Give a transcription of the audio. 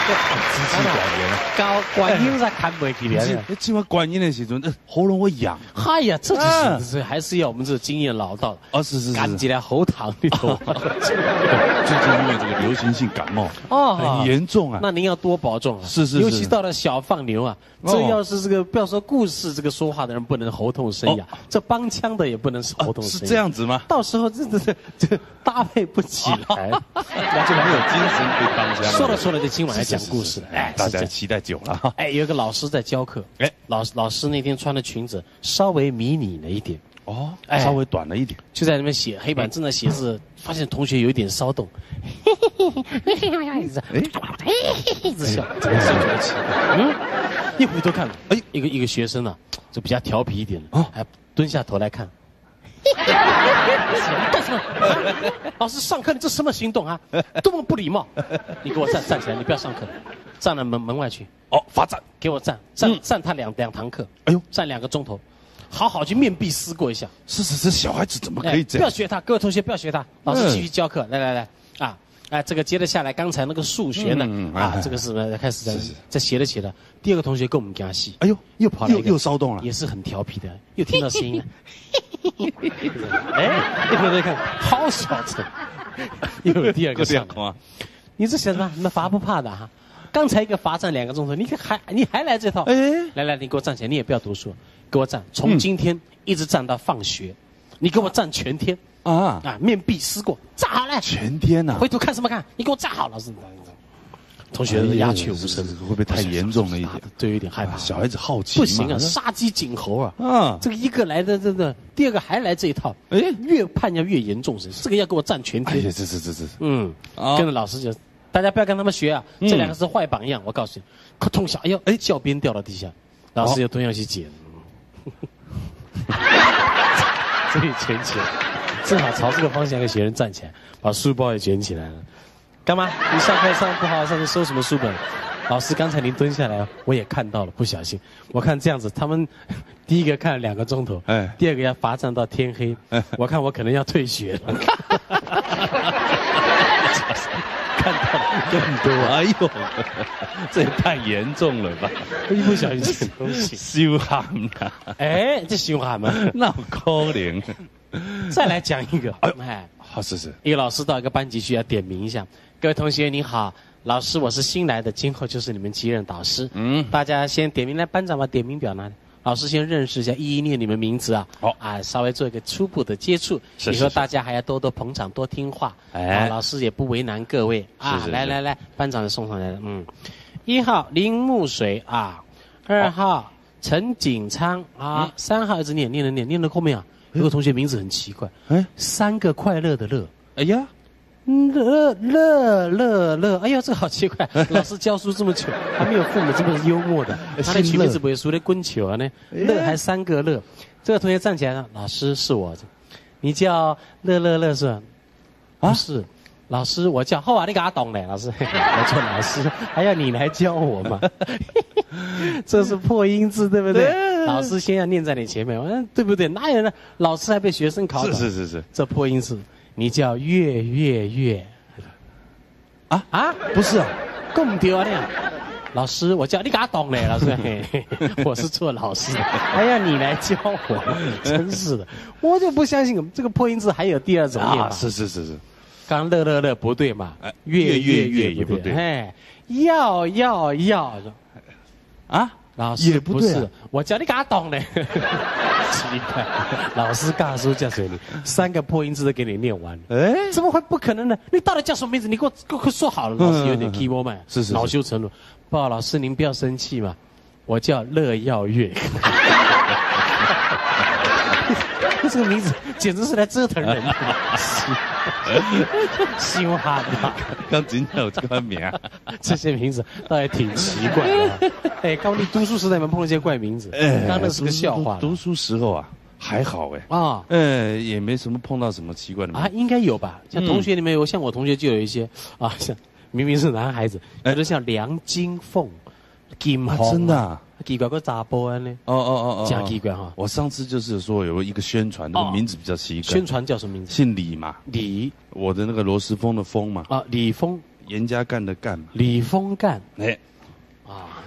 支气管炎。高观音才看不起不是，起码观音的时阵，喉咙会痒。哎呀，这就是还是要我们这经验老道的。哦，是，赶起来喉糖里头。最近因为这个流行性感冒很严重啊。那您要多保重啊。是，尤其到了小放牛啊，这要是这个不要说故事，这个说话的人不能喉痛声哑，这帮腔的也不能喉痛声哑。是这样子吗？到时候这搭配不起来，那就没有精神可以帮腔。说了，就今晚来讲故事了。哎，大家期待久了。哎，有一个老师在教课。哎，老师那天穿的裙子稍微迷你了一点。哦，稍微短了一点，就在那边写黑板正在写字，发现同学有一点骚动，一直笑，这个是觉得奇怪。一回头看，哎，一个学生啊，就比较调皮一点的，还蹲下头来看。干什么？老师上课，你这什么行动啊？多么不礼貌！你给我站起来，你不要上课，站到门外去。哦，罚站，给我站他两堂课。哎呦，站2个钟头。好好去面壁思过一下。是，小孩子怎么可以这样？不要学他，各位同学不要学他。老师继续教课，来啊！哎，这个接着下来，刚才那个数学呢？这个是开始在写了。第2个同学跟我们给他戏，哎呦，又跑来又骚动了，也是很调皮的，又听到声音了。哎，一回头看，好小子，又有第2个上啊！你这小子你们罚不怕的哈？刚才一个罚站2个钟头，你还来这套？哎，来，你给我站起来，你也不要读书。给我站，从今天一直站到放学，你给我站全天面壁思过，站好了。全天呐，回头看什么看？你给我站好，老师。同学鸦雀无声，会不会太严重了一点？对，有点害怕。小孩子好奇不行啊，杀鸡儆猴啊！这个一个来的，真的，第2个还来这一套，哎，越判要越严重，这个要给我站全天。哎呀，这，跟着老师就，大家不要跟他们学啊，这2个是坏榜样，我告诉你，可痛下，哎呦，教鞭掉到地下，老师又蹲下去捡。这里卷起来，正好朝这个方向，一个学生站起来，把书包也卷起来了。干嘛？你上课上不好，上次收什么书本？老师，刚才您蹲下来，我也看到了，不小心。我看这样子，他们第1个看了2个钟头，第2个要罚站到天黑，我看我可能要退学了。看到更多，哎呦，这也太严重了吧！一不小心这东西羞喊啊！哎，这羞喊嘛，那可怜。再来讲一个，好，是。一个老师到一个班级去要点名一下，各位同学你好，老师我是新来的，今后就是你们继任导师。大家先点名来，班长把点名表拿来。老师先认识一下，一念你们名字啊。稍微做一个初步的接触。以后大家还要多多捧场，多听话。老师也不为难各位啊。来，班长送上来了。1号林木水啊，2号陈景昌啊，3号一直念到后面啊，有个同学名字很奇怪，3个快乐的乐。哎呀。乐，哎呀，这好奇怪！老师教书这么久，还没有父母这么幽默的。他的取名字不会输的滚球啊呢？乐还3个乐。这个同学站起来了，老师是我，你叫乐是吧？不是，老师我叫后啊，你给他懂嘞，老师，我做老师还要你来教我嘛？这是破音字对不对？老师先要念在你前面，对不对？哪有呢？老师还被学生考倒。是，这破音字。你叫月不是啊，更丢脸。老师，我叫你给他懂嘞，老师，我是做老师的，还要你来教我，真是的，我就不相信这个破音字还有第2种念法。是。刚乐不对嘛，月也不对，哎，要老师也不是，我叫你给他懂嘞。奇怪，老师告诉叫谁？你3个破音字都给你念完，怎么会不可能呢？你到底叫什么名字？你给我说好了。老师有点 keyboard 嘛，是恼羞成怒。不好，老师您不要生气嘛，我叫乐耀月。这个名字简直是来折腾人的，羞哈的。刚真有这个名，这些名字倒也挺奇怪的。哎，刚你读书时代有没有碰到一些怪名字？刚那是个笑话。读书时候啊，还好也没什么碰到什么奇怪的名字应该有吧？像同学里面有，像我同学就有一些像明明是男孩子，有的像梁金凤、金红，真的。奇怪个查甫呢？假奇怪哈！我上次就是说有一个宣传，那个名字比较奇怪。宣传叫什么名字？姓李嘛。李，我的那个螺蛳粉的粉嘛。李峰。严家淦的淦嘛。李丰淦。哎，啊。